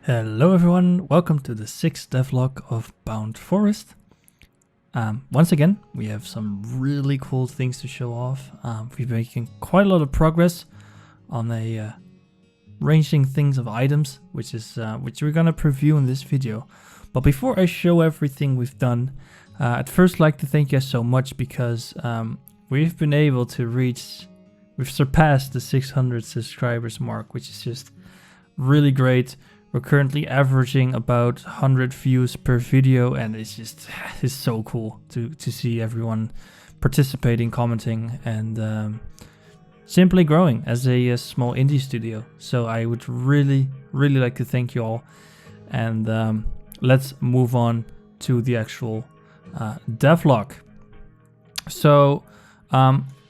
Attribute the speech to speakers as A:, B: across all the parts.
A: Hello everyone, welcome to the 6th devlog of Bound Forest. Once again, we have some really cool things to show off. We're making quite a lot of progress on arranging things of items, which we're gonna preview in this video. But before I show everything we've done, I'd first like to thank you guys so much because we've been able to we've surpassed the 600 subscribers mark, which is just really great. We're currently averaging about 100 views per video, and it's so cool to see everyone participating, commenting, and simply growing as a small indie studio. So I would really like to thank you all, and let's move on to the actual devlog. So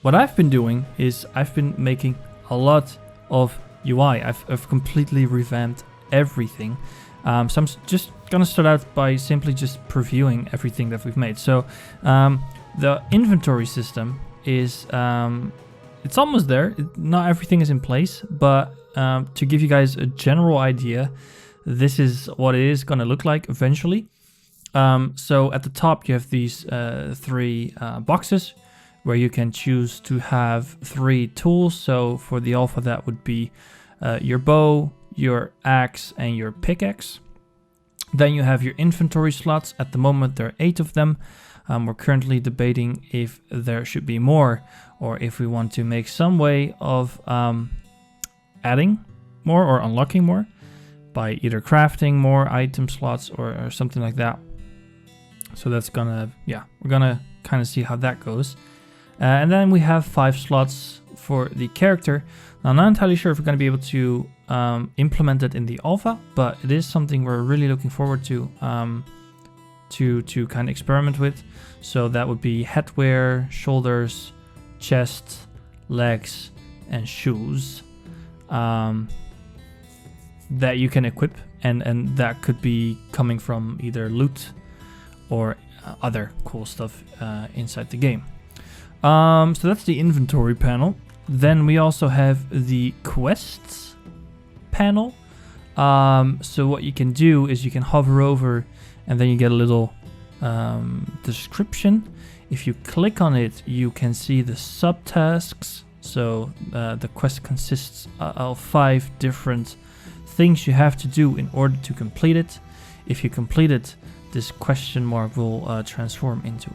A: what I've been doing is I've been making a lot of UI. I've completely revamped everything. So I'm just gonna start out by simply just previewing everything that we've made. So the inventory system is it's almost there. Not everything is in place, but to give you guys a general idea, this is what it is gonna look like eventually. So at the top you have these three boxes where you can choose to have 3 tools. So for the alpha, that would be your bow, your axe, and your pickaxe. Then you have your inventory slots. At the moment there are 8 of them. We're currently debating if there should be more, or if we want to make some way of adding more or unlocking more by either crafting more item slots or something like that. So that's gonna, we're gonna kind of see how that goes. And then we have 5 slots for the character. Now, I'm not entirely sure if we're going to be able to implement it in the alpha, but it is something we're really looking forward to kind of experiment with. So that would be headwear, shoulders, chest, legs, and shoes that you can equip, and that could be coming from either loot or other cool stuff inside the game. So that's the inventory panel. Then we also have the quests panel. So what you can do is you can hover over, and then you get a little description. If you click on it, you can see the subtasks. So the quest consists of 5 different things you have to do in order to complete it. If you complete it, this question mark will transform into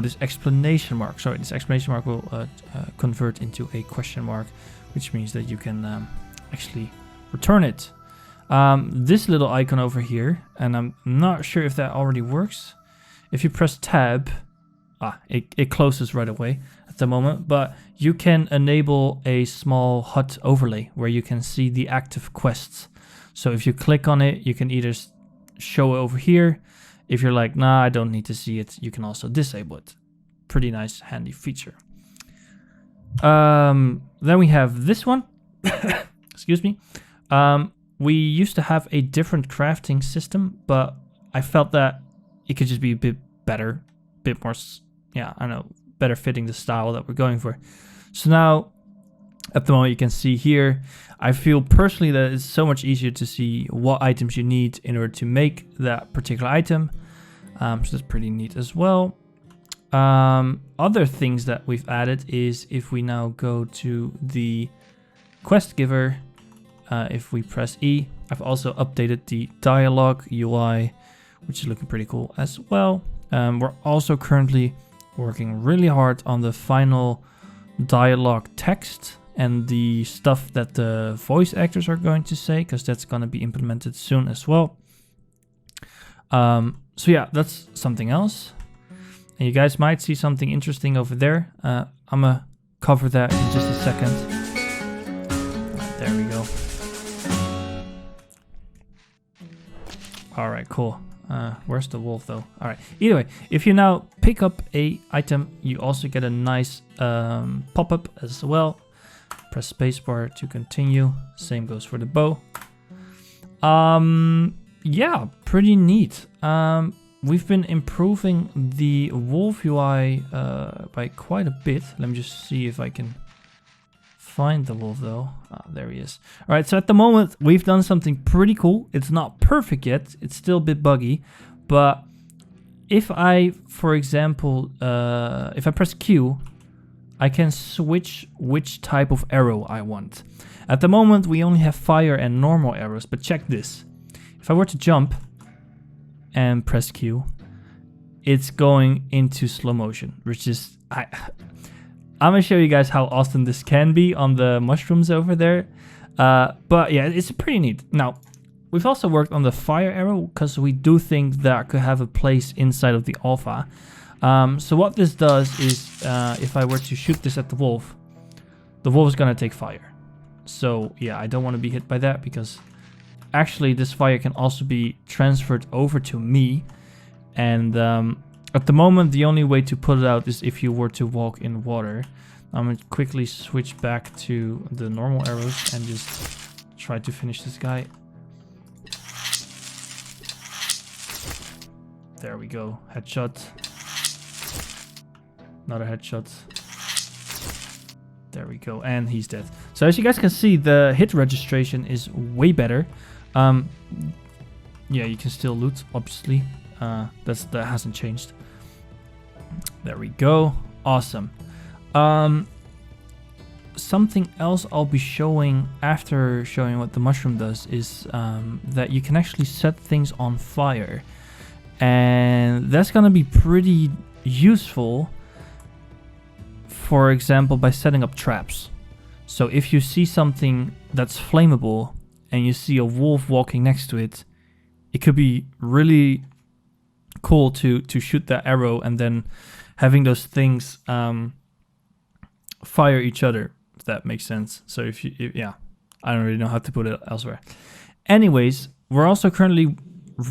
A: this exclamation mark. Sorry, this exclamation mark will convert into a question mark, which means that you can actually return it. This little icon over here, and I'm not sure if that already works. If you press tab, it closes right away at the moment, but you can enable a small HUD overlay where you can see the active quests. So if you click on it, you can either show it over here. If you're like, nah, I don't need to see it, you can also disable it. Pretty nice, handy feature. Then we have this one. Excuse me. We used to have a different crafting system, but I felt that it could just be a bit better, bit more, better fitting the style that we're going for. So now, at the moment, you can see here, I feel personally that it's so much easier to see what items you need in order to make that particular item. So that's pretty neat as well. Other things that we've added is if we now go to the quest giver, if we press E, I've also updated the dialogue UI, which is looking pretty cool as well. We're also currently working really hard on the final dialogue text and the stuff that the voice actors are going to say, because that's going to be implemented soon as well. So yeah, that's something else. And you guys might see something interesting over there. I'm gonna cover that in just a second. There we go. All right, cool. Where's the wolf though? All right. Either way, if you now pick up a item, you also get a nice pop-up as well. Press spacebar to continue. Same goes for the bow. Yeah, pretty neat. We've been improving the wolf UI by quite a bit. Let me just see if I can find the wolf though. Ah, there he is. All right, so at the moment we've done something pretty cool. It's not perfect yet. It's still a bit buggy, but if I, for example, if I press Q, I can switch which type of arrow I want. At the moment we only have fire and normal arrows, but check this. If I were to jump and press Q, it's going into slow motion, which is... I'm gonna show you guys how awesome this can be on the mushrooms over there. But yeah, it's pretty neat. Now, we've also worked on the fire arrow because we do think that could have a place inside of the alpha. So what this does is, if I were to shoot this at the wolf is gonna take fire. So yeah, I don't want to be hit by that because actually this fire can also be transferred over to me. And at the moment, the only way to put it out is if you were to walk in water. I'm going to quickly switch back to the normal arrows and just try to finish this guy. There we go. Headshot. Another headshot. There we go. And he's dead. So as you guys can see, the hit registration is way better. Yeah, you can still loot, obviously. That hasn't changed. There we go. Awesome. Something else I'll be showing after showing what the mushroom does is that you can actually set things on fire. And that's going to be pretty useful, for example, by setting up traps. So if you see something that's flammable and you see a wolf walking next to it, it could be really cool to shoot that arrow and then having those things fire each other, if that makes sense. So yeah, I don't really know how to put it elsewhere. Anyways, we're also currently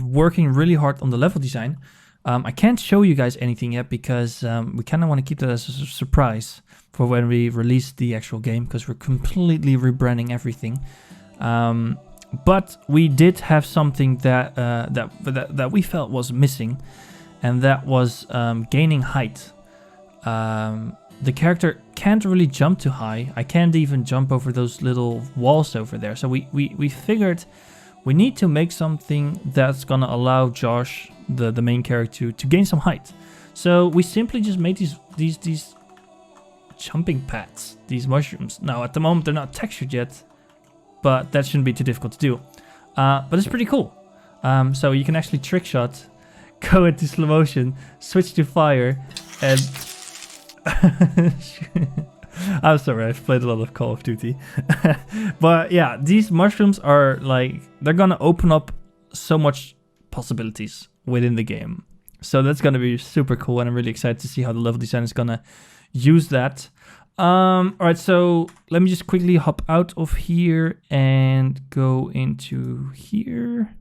A: working really hard on the level design. I can't show you guys anything yet because we kind of want to keep that as a surprise for when we release the actual game, because we're completely rebranding everything. But we did have something that we felt was missing, and that was gaining height. The character can't really jump too high. I can't even jump over those little walls over there. So we figured we need to make something that's gonna allow Josh, the main character, to gain some height. So we simply just made these jumping pads, these mushrooms. Now at the moment they're not textured yet, but that shouldn't be too difficult to do. But it's pretty cool. So you can actually trick shot, go into slow motion, switch to fire, and I'm sorry, I've played a lot of Call of Duty. But yeah, these mushrooms are like, they're gonna open up so much possibilities within the game. So that's gonna be super cool, and I'm really excited to see how the level design is gonna use that. Alright, so let me just quickly hop out of here and go into here.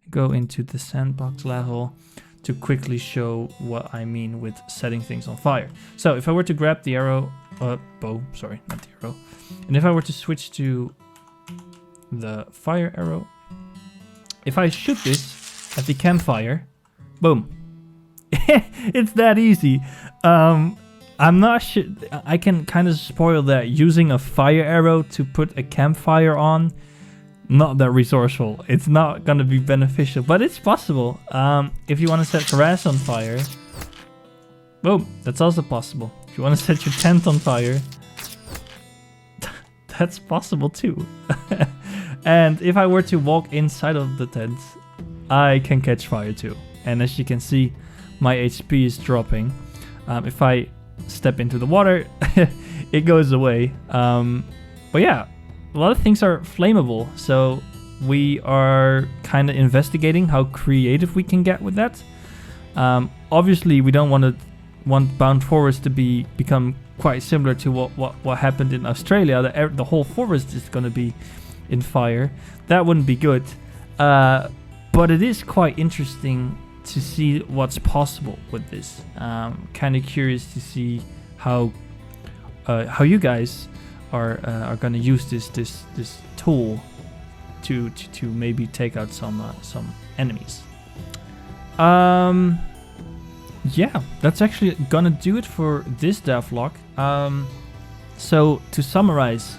A: Go into the sandbox level to quickly show what I mean with setting things on fire. So if I were to grab the arrow, bow, sorry, not the arrow. And if I were to switch to the fire arrow, if I shoot this at the campfire, boom. It's that easy. I'm not sure, I can kind of spoil that using a fire arrow to put a campfire on. Not that resourceful. It's not gonna be beneficial, but it's possible. If you want to set grass on fire, boom, that's also possible. If you want to set your tent on fire, that's possible too. And if I were to walk inside of the tent, I can catch fire too. And as you can see, my HP is dropping. If I step into the water, it goes away. But yeah, a lot of things are flammable, so we are kind of investigating how creative we can get with that. Obviously, we don't want Bound Forest to become quite similar to what happened in Australia. The whole forest is going to be in fire. That wouldn't be good. But it is quite interesting to see what's possible with this. Kind of curious to see how you guys are going to use this tool to maybe take out some enemies. Yeah, that's actually gonna do it for this devlog. So to summarize,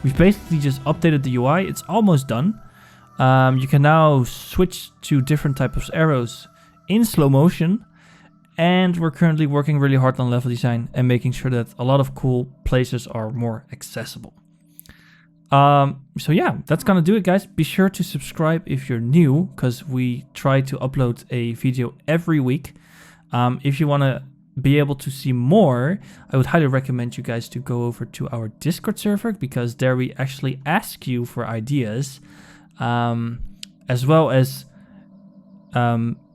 A: we've basically just updated the UI. It's almost done. You can now switch to different types of arrows in slow motion. And we're currently working really hard on level design and making sure that a lot of cool places are more accessible. So yeah, that's gonna do it, guys. Be sure to subscribe if you're new, because we try to upload a video every week. If you wanna be able to see more, I would highly recommend you guys to go over to our Discord server, because there we actually ask you for ideas, as well as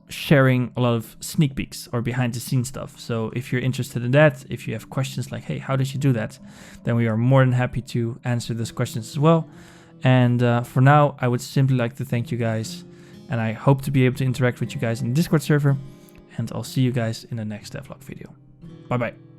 A: sharing a lot of sneak peeks or behind the scenes stuff. So if you're interested in that, if you have questions like, hey, how did you do that? Then we are more than happy to answer those questions as well. And for now, I would simply like to thank you guys, and I hope to be able to interact with you guys in the Discord server, and I'll see you guys in the next devlog video. Bye bye.